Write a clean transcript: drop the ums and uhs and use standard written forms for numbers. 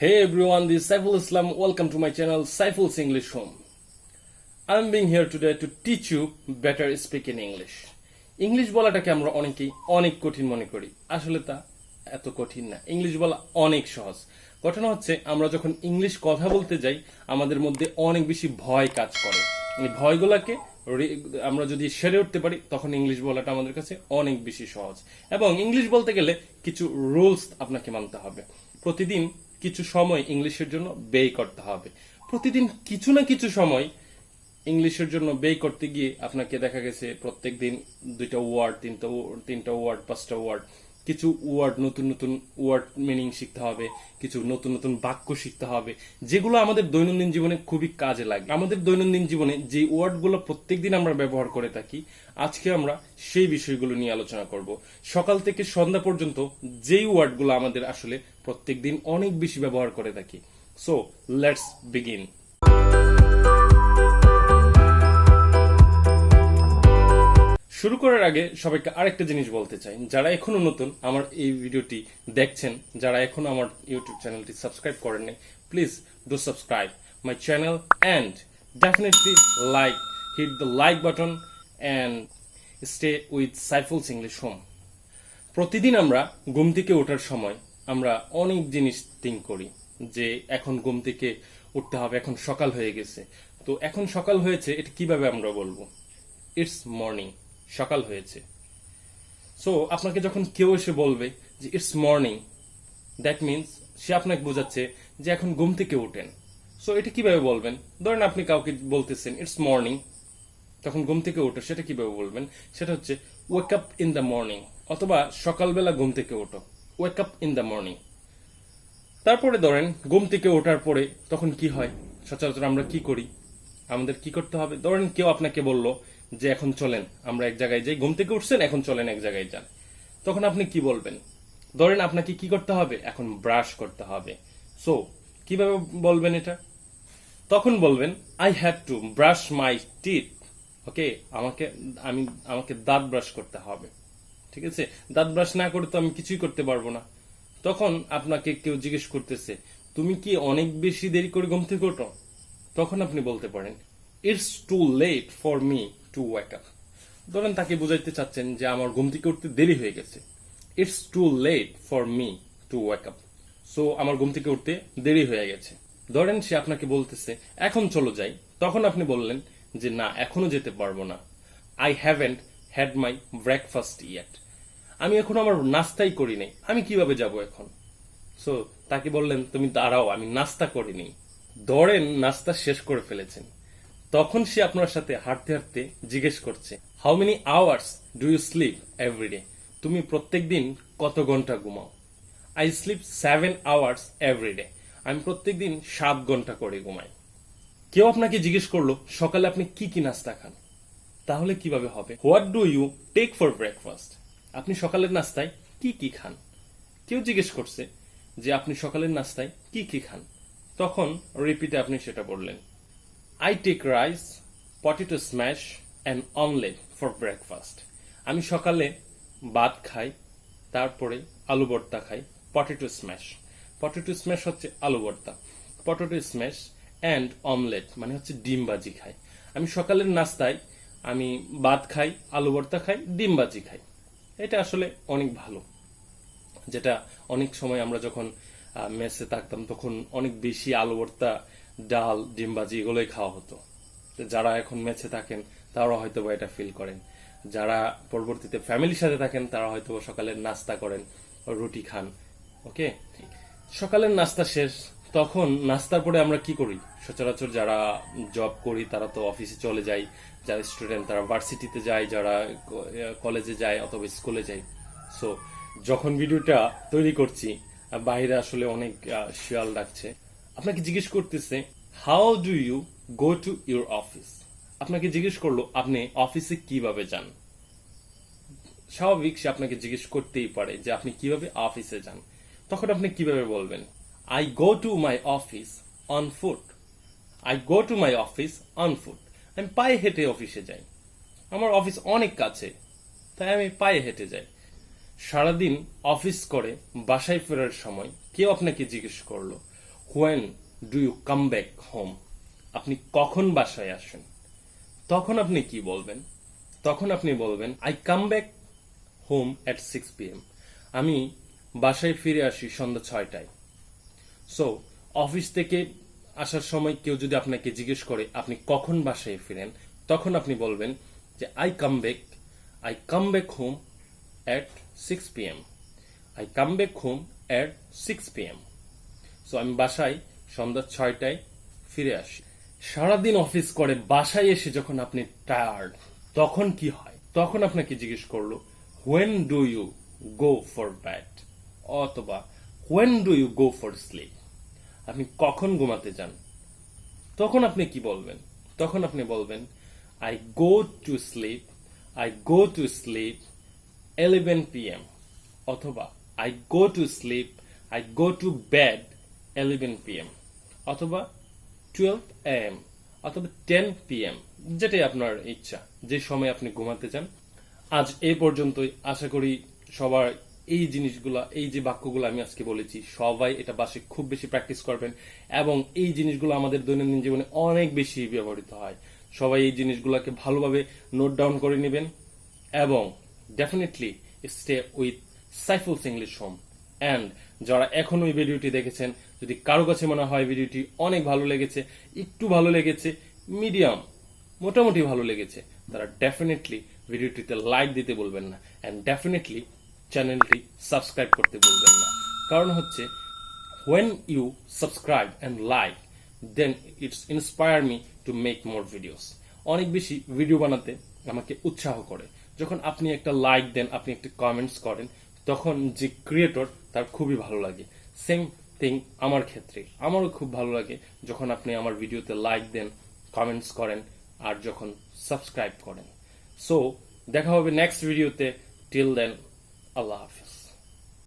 Hey everyone, this is Saiful Islam. Welcome to my channel Saiful's English Home. I'm being here today to teach you better speaking English. English বলাটাকে আমরা অনেকেই অনেক কঠিন মনে করি। আসলে তা এত কঠিন না। ইংলিশ বলা অনেক সহজ। ঘটনা হচ্ছে আমরা যখন ইংলিশ কথা বলতে যাই আমাদের মধ্যে অনেক বেশি ভয় কাজ করে। এই ভয়গুলোকে আমরা যদি সেরে উঠতে পারি তখন ইংলিশ বলাটা আমাদের কাছে অনেক বেশি সহজ। এবং ইংলিশ বলতে গেলে কিছু রুলস আপনাকে মানতে হবে। প্রতিদিন কিছু সময় ইংলিশের জন্য ব্যয় করতে হবে। প্রতিদিন কিছু না কিছু সময় ইংলিশের জন্য ব্যয় করতে গিয়ে আপনাকে দেখা গেছে প্রত্যেক দিন 2টা ওয়ার্ড 3টা ওয়ার্ড 5টা ওয়ার্ড কিছু ওয়ার্ড নতুন নতুন ওয়ার্ড মিনিং শিখতে হবে, কিছু নতুন নতুন বাক্য শিখতে হবে যেগুলো আমাদের দৈনন্দিন জীবনে খুবই কাজে লাগে। আমাদের দৈনন্দিন জীবনে যে ওয়ার্ডগুলো প্রত্যেকদিন আমরা ব্যবহার করে থাকি আজকে আমরা সেই বিষয়গুলো নিয়ে আলোচনা করব। সকাল থেকে সন্ধ্যা পর্যন্ত যেই ওয়ার্ডগুলো আমাদের আসলে প্রত্যেকদিন অনেক বেশি ব্যবহার করে থাকি। So let's begin. শুরু করার আগে সবাইকে আরেকটা জিনিস বলতে চাই, যারা এখনো নতুন আমার এই ভিডিওটি দেখছেন, যারা এখনো আমার ইউটিউব চ্যানেলটি সাবস্ক্রাইব করেননি, please do subscribe my channel and definitely hit the like button and stay with Saiful's English home. প্রতিদিন আমরা ঘুম থেকে ওঠার সময় আমরা অনেক জিনিস থিঙ্ক করি যে এখন ঘুম থেকে উঠতে হবে, এখন সকাল হয়ে গেছে। তো এখন সকাল হয়েছে এটা কিভাবে আমরা বলবো? ইটস মর্নিং, সকাল হয়েছে। সো আপনাকে যখন কেউ এসে বলবে যে ইটস মর্নিং, দ্যাট মিনস সে আপনাকে বোঝাচ্ছে যে এখন ঘুম থেকে উঠেন। সো এটা কিভাবে বলবেন? ধরেন আপনি কাউকে বলতেছেন ইটস মর্নিং, তখন ঘুম থেকে ওঠো, সেটা কিভাবে বলবেন? সেটা হচ্ছে wake up in the morning, অথবা সকালবেলা ঘুম থেকে ওঠো, wake up in the morning. তারপরে ধরেন ঘুম থেকে ওঠার পরে তখন কি হয়? সচরাচর আমরা কি করি? আমাদের কি করতে হবে? ধরেন কেউ আপনাকে বলল যে এখন চলেন আমরা এক জায়গায় যাই, ঘুম থেকে উঠছেন এখন চলেন এক জায়গায় যান, তখন আপনি কি বলবেন? ধরেন আপনাকে কি করতে হবে? এখন ব্রাশ করতে হবে। সো কিভাবে বলবেন এটা? তখন বলবেন I have to brush my teeth. Okay, আমাকে দাঁত ব্রাশ করতে হবে। ঠিক আছে, দাঁত ব্রাশ না করে তো আমি কিছুই করতে পারবো না। তখন আপনাকে কেউ জিজ্ঞেস করতেছে তুমি কি অনেক বেশি দেরি করে ঘুম থেকে ওঠো? তখন আপনি বলতে পারেন it's too late for me to wake up. ধরেন তাকে বুঝাইতে চাচ্ছেন যে আমার ঘুম থেকে উঠতে দেরি হয়ে গেছে। It's too late for me to wake up. So আমার ঘুম থেকে উঠতে দেরি হয়ে গেছে। ধরেন সে আপনাকে বলতেছে এখন চলো যাই, তখন আপনি বললেন যে না এখনো যেতে পারবো না, I haven't had my breakfast yet. আমি এখন আমার নাস্তাই করি নাই, আমি কিভাবে যাব এখন? সো তাকে বললেন তুমি দাঁড়াও, আমি নাস্তা করিনি। ধরেন নাস্তা শেষ করে ফেলেছেন, তখন সে আপনার সাথে হাঁটতে হাঁটতে জিজ্ঞেস করছে how many hours do you sleep every day? তুমি প্রত্যেক দিন কত ঘন্টা ঘুমাও? I sleep 7 hours every day. আমি প্রত্যেক দিন 7 ঘন্টা করে ঘুমাই। কেউ আপনাকে জিজ্ঞেস করলো সকালে আপনি কি কি নাস্তা খান? তাহলে কিভাবে হবে? What do you take for breakfast? আপনি সকালের নাস্তায় কি কি খান? কেউ জিজ্ঞেস করছে যে আপনি সকালের নাস্তায় কি কি খান? তখন রিপিটে আপনি সেটা বললেন I take rice, potato smash and omelette for breakfast. আমি সকালে ভাত খাই, তারপরে আলু ভর্তা খাই, পটেটো স্ম্যাশ। পটেটো স্ম্যাশ হচ্ছে আলু ভর্তা, পটেটো স্ম্যাশ অ্যান্ড অমলেট মানে হচ্ছে ডিম ভাজি খাই। আমি সকালের নাস্তায় আমি ভাত খাই, আলু ভর্তা খাই, ডিম ভাজি খাই। এটা আসলে অনেক ভালো, যেটা অনেক সময় আমরা যখন মেসে থাকতাম তখন অনেক বেশি আলু ভর্তা, ডাল, ডিম ভাজি এগুলোই খাওয়া হতো। যারা এখন মেসে থাকেন তারা হয়তো এটা ফিল করেন, যারা পরবর্তীতে ফ্যামিলির সাথে থাকেন তারা হয়তো সকালের নাস্তা করেন, রুটি খান। ওকে, সকালের নাস্তা শেষ, তখন নাস্তার পরে আমরা কি করি? সচরাচর যারা জব করি তারা তো অফিসে চলে যায়, যারা স্টুডেন্ট তারা ভার্সিটিতে যায়, যারা কলেজে যায় অথবা স্কুলে যায়। সো যখন ভিডিওটা তৈরি করছি বাইরে আসলে অনেক শিয়াল ডাকছে। আপনাকে জিজ্ঞেস করতেছে how do you go to your office? আপনাকে জিজ্ঞেস করলো আপনি অফিসে কিভাবে যান। স্বাভাবিক সে আপনাকে জিজ্ঞেস করতেই পারে যে আপনি কিভাবে অফিসে যান। তখন আপনি কিভাবে বলবেন? I go to my office on foot. I go to my office on foot. আমি পায়ে হেঁটে অফিসে যাই, আমার অফিস অনেক কাছে তাই আমি পায়ে হেঁটে যাই। সারাদিন অফিস করে বাসায় ফেরার সময় কেউ আপনাকে জিজ্ঞেস করলো when do you come back home, আপনি কখন বাসায় আসেন, তখন আপনি কি বলবেন? তখন আপনি বলবেন I come back home at 6 PM, আমি বাসায় ফিরে আসি সন্ধ্যা 6টায়। সো অফিস থেকে আসার সময় কেউ যদি আপনাকে জিজ্ঞেস করে আপনি কখন বাসায় ফিরেন, তখন আপনি বলবেন যে I come back home at 6 PM, I come back home at 6 PM। So আমি বাসায় সন্ধ্যা 6টায় ফিরে আসি। সারাদিন অফিস করে বাসায় এসে যখন আপনি টায়ার্ড, তখন কি হয়? তখন আপনাকে জিজ্ঞেস করলো when do you go for bed, অথবা when do you go for sleep, আপনি কখন ঘুমাতে যান, তখন আপনি কি বলবেন? তখন আপনি বলবেন I go to sleep 11 PM, অথবা I go to bed 11 PM, অথবা 12 AM, অথবা 10 PM, যেটাই আপনার ইচ্ছা, যে সময় আপনি ঘুমাতে চান। আজ এই পর্যন্তই। আশা করি সবার এই জিনিসগুলা, এই যে বাক্যগুলো আমি আজকে বলেছি, সবাই এটা বাসায় খুব বেশি প্র্যাকটিস করবেন, এবং এই জিনিসগুলো আমাদের দৈনন্দিন জীবনে অনেক বেশি ব্যবহৃত হয়। সবাই এই জিনিসগুলোকে ভালোভাবে নোট ডাউন করে নেবেন, এবং definitely stay with Saiful English home. And যারা এখনো এই ভিডিওটি দেখেছেন, যদি কারো কাছে মনে হয় ভিডিওটি অনেক ভালো লেগেছে, একটু ভালো লেগেছে, মিডিয়াম, মোটামুটি ভালো লেগেছে, তারা ডেফিনেটলি ভিডিওটিতে লাইক দিতে বলবেন না, অ্যান্ড ডেফিনেটলি চ্যানেলটি সাবস্ক্রাইব করতে বলবেন না। কারণ হচ্ছে when you subscribe and like, then it's inspire me to make more videos. অনেক বেশি ভিডিও বানাতে আমাকে উৎসাহ করে। যখন আপনি একটা লাইক দেন, আপনি একটা কমেন্টস করেন, তখন যে ক্রিয়েটর তার খুবই ভালো লাগে। সেম থিং আমার ক্ষেত্রে, আমারও খুব ভালো লাগে যখন আপনি আমার ভিডিওতে লাইক দেন, কমেন্টস করেন, আর যখন সাবস্ক্রাইব করেন। সো দেখা হবে নেক্সট ভিডিওতে। টিল দেন, আল্লাহ হাফিজ।